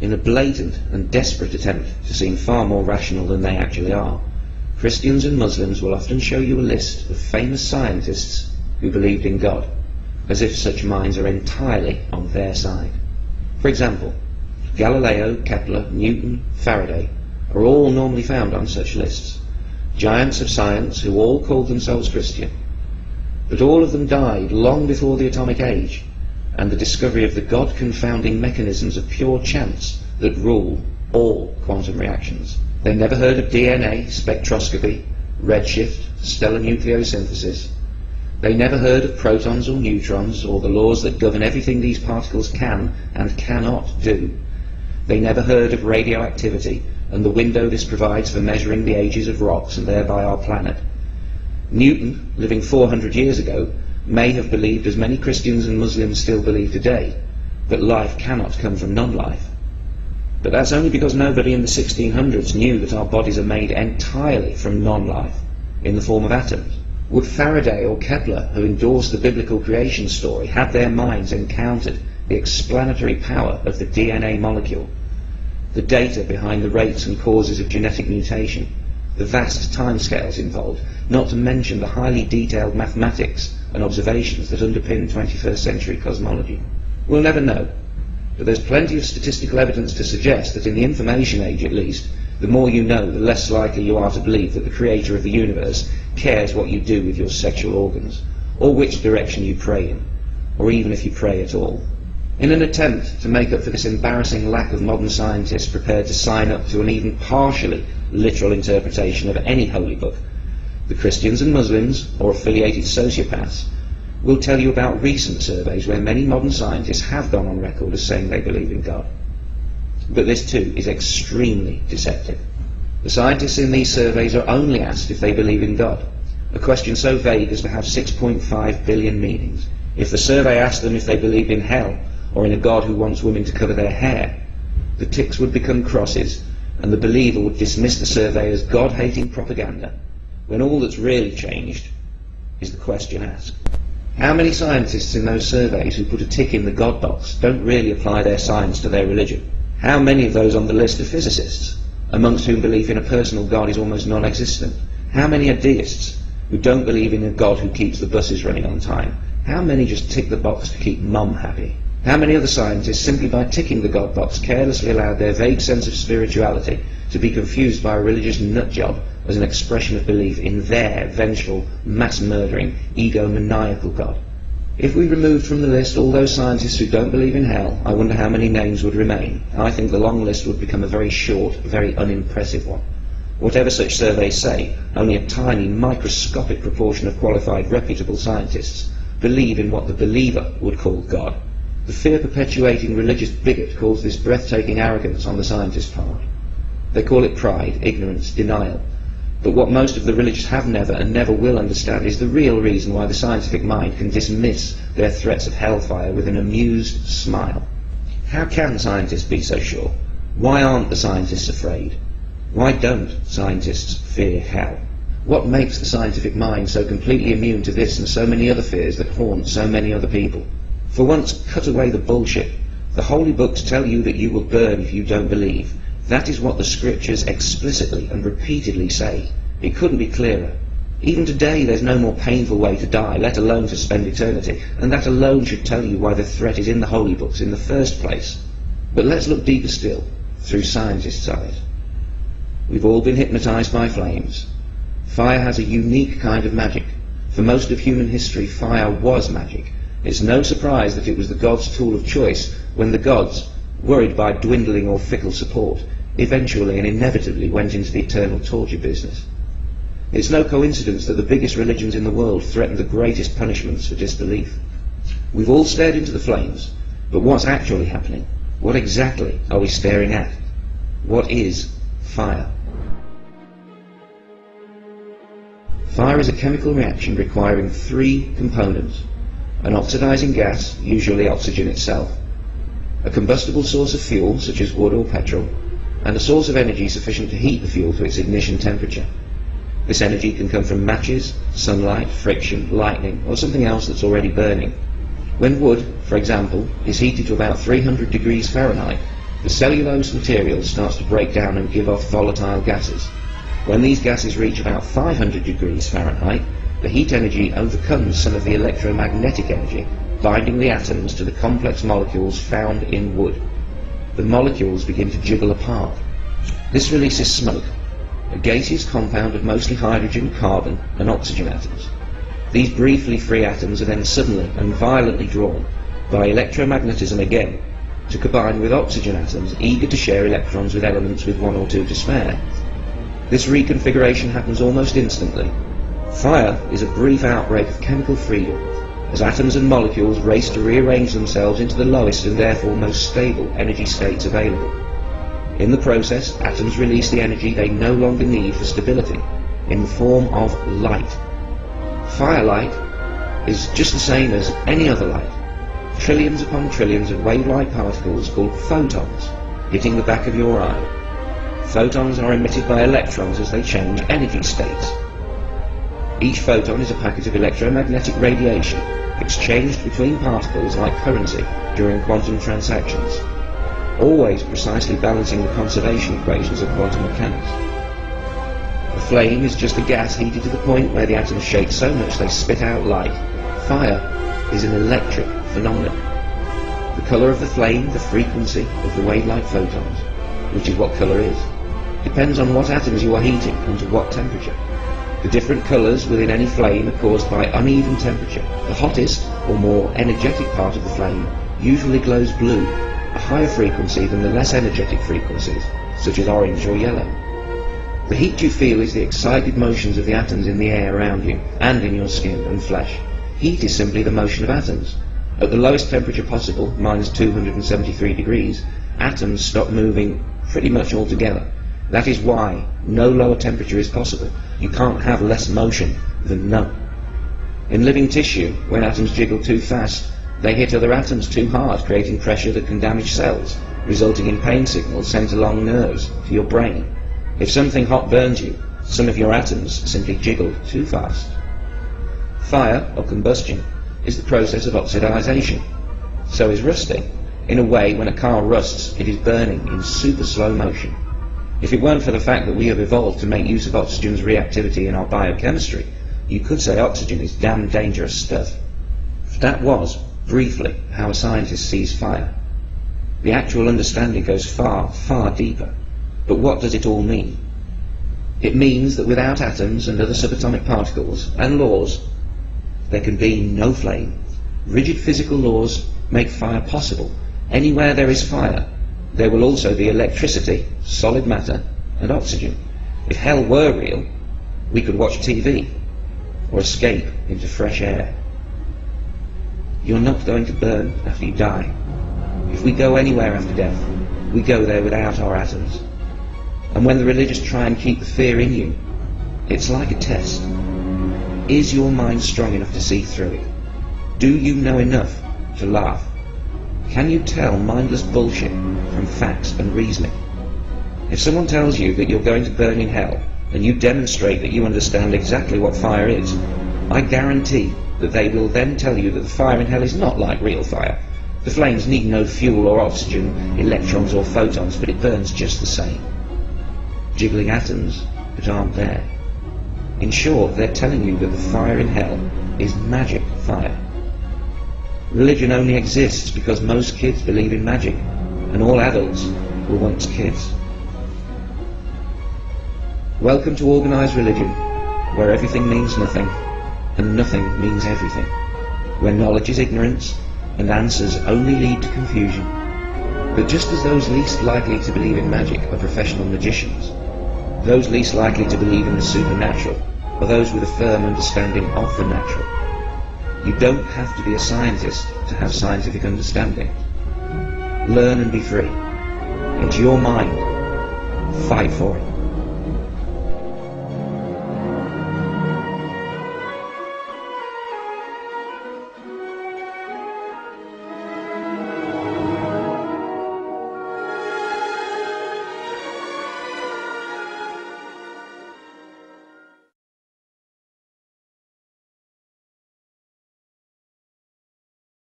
In a blatant and desperate attempt to seem far more rational than they actually are, Christians and Muslims will often show you a list of famous scientists who believed in God, as if such minds are entirely on their side. For example, Galileo, Kepler, Newton, Faraday are all normally found on such lists, giants of science who all called themselves Christian. But all of them died long before the atomic age and the discovery of the God-confounding mechanisms of pure chance that rule all quantum reactions. They never heard of DNA, spectroscopy, redshift, stellar nucleosynthesis. They never heard of protons or neutrons or the laws that govern everything these particles can and cannot do. They never heard of radioactivity and the window this provides for measuring the ages of rocks and thereby our planet. Newton, living 400 years ago, may have believed, as many Christians and Muslims still believe today, that life cannot come from non-life. But that's only because nobody in the 1600s knew that our bodies are made entirely from non-life, in the form of atoms. Would Faraday or Kepler, who endorsed the biblical creation story, have their minds encountered the explanatory power of the DNA molecule, the data behind the rates and causes of genetic mutation, the vast timescales involved, not to mention the highly detailed mathematics and observations that underpin 21st century cosmology? We'll never know, but there's plenty of statistical evidence to suggest that in the information age at least, the more you know, the less likely you are to believe that the creator of the universe cares what you do with your sexual organs, or which direction you pray in, or even if you pray at all. In an attempt to make up for this embarrassing lack of modern scientists prepared to sign up to an even partially literal interpretation of any holy book, the Christians and Muslims, or affiliated sociopaths, will tell you about recent surveys where many modern scientists have gone on record as saying they believe in God. But this too is extremely deceptive. The scientists in these surveys are only asked if they believe in God, a question so vague as to have 6.5 billion meanings. If the survey asked them if they believed in hell, or in a God who wants women to cover their hair, the ticks would become crosses, and the believer would dismiss the survey as God-hating propaganda, when all that's really changed is the question asked. How many scientists in those surveys who put a tick in the God box don't really apply their science to their religion? How many of those on the list are physicists, amongst whom belief in a personal God is almost non-existent? How many are deists, who don't believe in a God who keeps the buses running on time? How many just tick the box to keep mum happy? How many other scientists, simply by ticking the God box, carelessly allowed their vague sense of spirituality to be confused by a religious nutjob as an expression of belief in their vengeful, mass-murdering, egomaniacal God? If we removed from the list all those scientists who don't believe in hell, I wonder how many names would remain. I think the long list would become a very short, very unimpressive one. Whatever such surveys say, only a tiny, microscopic proportion of qualified, reputable scientists believe in what the believer would call God. The fear-perpetuating religious bigot calls this breathtaking arrogance on the scientist's part. They call it pride, ignorance, denial. But what most of the religious have never and never will understand is the real reason why the scientific mind can dismiss their threats of hellfire with an amused smile. How can scientists be so sure? Why aren't the scientists afraid? Why don't scientists fear hell? What makes the scientific mind so completely immune to this and so many other fears that haunt so many other people? For once, cut away the bullshit. The holy books tell you that you will burn if you don't believe. That is what the scriptures explicitly and repeatedly say. It couldn't be clearer. Even today there's no more painful way to die, let alone to spend eternity, and that alone should tell you why the threat is in the holy books in the first place. But let's look deeper still, through scientists' eyes. We've all been hypnotized by flames. Fire has a unique kind of magic. For most of human history, fire was magic. It's no surprise that it was the gods' tool of choice when the gods, worried by dwindling or fickle support, eventually and inevitably went into the eternal torture business. It's no coincidence that the biggest religions in the world threaten the greatest punishments for disbelief. We've all stared into the flames, but what's actually happening? What exactly are we staring at? What is fire? Fire is a chemical reaction requiring three components: an oxidizing gas, usually oxygen itself, a combustible source of fuel, such as wood or petrol, and a source of energy sufficient to heat the fuel to its ignition temperature. This energy can come from matches, sunlight, friction, lightning, or something else that's already burning. When wood, for example, is heated to about 300 degrees Fahrenheit, The cellulose material starts to break down and give off volatile gases. When these gases reach about 500 degrees Fahrenheit, the heat energy overcomes some of the electromagnetic energy, binding the atoms to the complex molecules found in wood. The molecules begin to jiggle apart. This releases smoke, a gaseous compound of mostly hydrogen, carbon and oxygen atoms. These briefly free atoms are then suddenly and violently drawn, by electromagnetism again, to combine with oxygen atoms eager to share electrons with elements with one or two to spare. This reconfiguration happens almost instantly. Fire is a brief outbreak of chemical freedom, as atoms and molecules race to rearrange themselves into the lowest and therefore most stable energy states available. In the process, atoms release the energy they no longer need for stability, in the form of light. Firelight is just the same as any other light. Trillions upon trillions of wave-like particles called photons hitting the back of your eye. Photons are emitted by electrons as they change energy states. Each photon is a packet of electromagnetic radiation exchanged between particles like currency during quantum transactions, always precisely balancing the conservation equations of quantum mechanics. A flame is just a gas heated to the point where the atoms shake so much they spit out light. Fire is an electric phenomenon. The colour of the flame, the frequency of the wave-like photons, which is what colour is, depends on what atoms you are heating and to what temperature. The different colours within any flame are caused by uneven temperature. The hottest, or more energetic part of the flame usually glows blue, a higher frequency than the less energetic frequencies, such as orange or yellow. The heat you feel is the excited motions of the atoms in the air around you, and in your skin and flesh. Heat is simply the motion of atoms. At the lowest temperature possible, minus 273 degrees, atoms stop moving pretty much altogether. That is why no lower temperature is possible. You can't have less motion than none. In living tissue, when atoms jiggle too fast, they hit other atoms too hard, creating pressure that can damage cells, resulting in pain signals sent along nerves to your brain. If something hot burns you, some of your atoms simply jiggle too fast. Fire, or combustion, is the process of oxidization. So is rusting. In a way, when a car rusts, it is burning in super slow motion. If it weren't for the fact that we have evolved to make use of oxygen's reactivity in our biochemistry, you could say oxygen is damn dangerous stuff. That was, briefly, how a scientist sees fire. The actual understanding goes far, far deeper. But what does it all mean? It means that without atoms and other subatomic particles and laws, there can be no flame. Rigid physical laws make fire possible. Anywhere there is fire, there will also be electricity, solid matter, and oxygen. If hell were real, we could watch TV or escape into fresh air. You're not going to burn after you die. If we go anywhere after death, we go there without our atoms. And when the religious try and keep the fear in you, it's like a test. Is your mind strong enough to see through it? Do you know enough to laugh? Can you tell mindless bullshit from facts and reasoning? If someone tells you that you're going to burn in hell, and you demonstrate that you understand exactly what fire is, I guarantee that they will then tell you that the fire in hell is not like real fire. The flames need no fuel or oxygen, electrons or photons, but it burns just the same. Jiggling atoms that aren't there. In short, they're telling you that the fire in hell is magic fire. Religion only exists because most kids believe in magic, and all adults were once kids. Welcome to organised religion, where everything means nothing, and nothing means everything, where knowledge is ignorance, and answers only lead to confusion. But just as those least likely to believe in magic are professional magicians, those least likely to believe in the supernatural are those with a firm understanding of the natural. You don't have to be a scientist to have scientific understanding. Learn and be free. It's your mind. Fight for it.